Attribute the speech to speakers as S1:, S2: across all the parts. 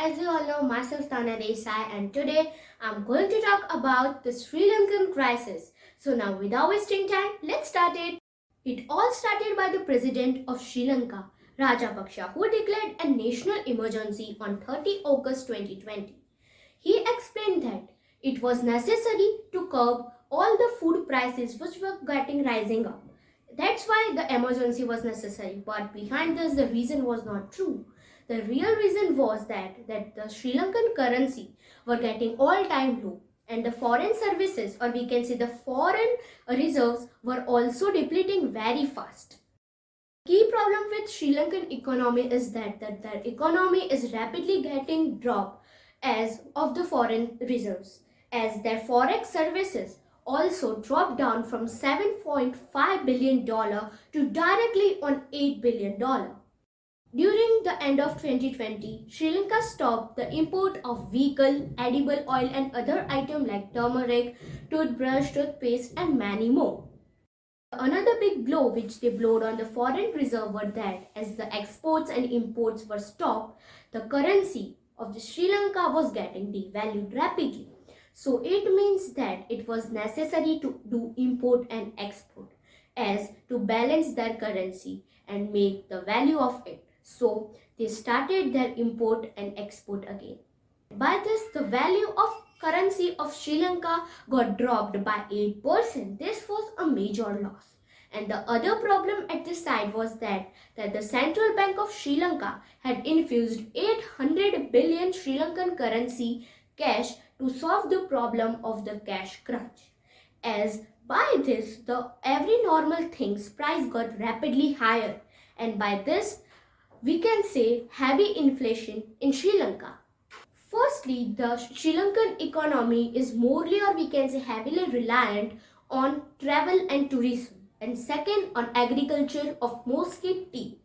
S1: as you all know, myself Tanya Desai, and today I'm going to talk about the Sri Lankan crisis. So now without wasting time, let's start it. It all started by the president of Sri Lanka, Rajapaksa, who declared a national emergency on 30 August 2020. He explained that it was necessary to curb all the food prices which were getting rising up. That's why the emergency was necessary. But behind this, the reason was not true. The real reason was that the Sri Lankan currency were getting all-time low, and the foreign services, or we can say the foreign reserves, were also depleting very fast. Key problem with Sri Lankan economy is that their economy is rapidly getting dropped as of the foreign reserves, as their forex services also dropped down from $7.5 billion to directly on $8 billion. During the end of 2020, Sri Lanka stopped the import of vehicle, edible oil and other items like turmeric, toothbrush, toothpaste and many more. Another big blow which they blowed on the foreign reserve were that as the exports and imports were stopped, the currency of the Sri Lanka was getting devalued rapidly. So it means that it was necessary to do import and export as to balance their currency and make the value of it. So they started their import and export again. By this, the value of currency of Sri Lanka got dropped by 8%. This was a major loss. And the other problem at this side was that the Central Bank of Sri Lanka had infused 800 billion Sri Lankan currency cash to solve the problem of the cash crunch. As by this, the every normal thing's price got rapidly higher, and by this, we can say heavy inflation in Sri Lanka. Firstly, the Sri Lankan economy is morely, or we can say heavily, reliant on travel and tourism, and second on agriculture of mostly tea.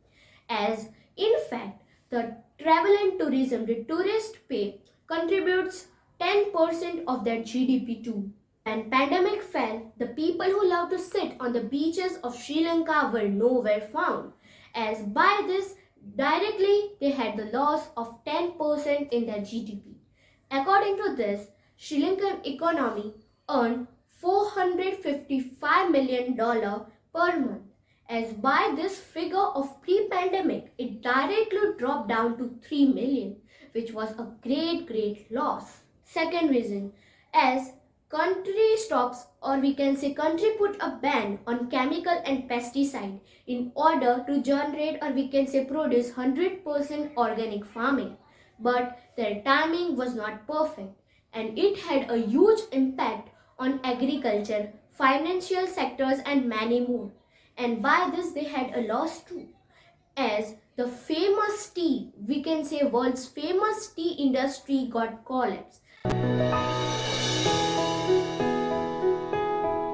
S1: As in fact, the travel and tourism, the tourist pay contributes 10% of their GDP too. When pandemic fell, the people who love to sit on the beaches of Sri Lanka were nowhere found, as by this directly they had the loss of 10% in their GDP. According to this, Sri Lankan economy earned $455 million per month. As by this figure of pre-pandemic, it directly dropped down to 3 million, which was a great loss. Second reason, as country stops, or we can say country put a ban on chemical and pesticide in order to generate, or we can say produce 100% organic farming. But their timing was not perfect, and it had a huge impact on agriculture, financial sectors and many more. And by this they had a loss too, as the famous tea, we can say world's famous tea industry got collapsed.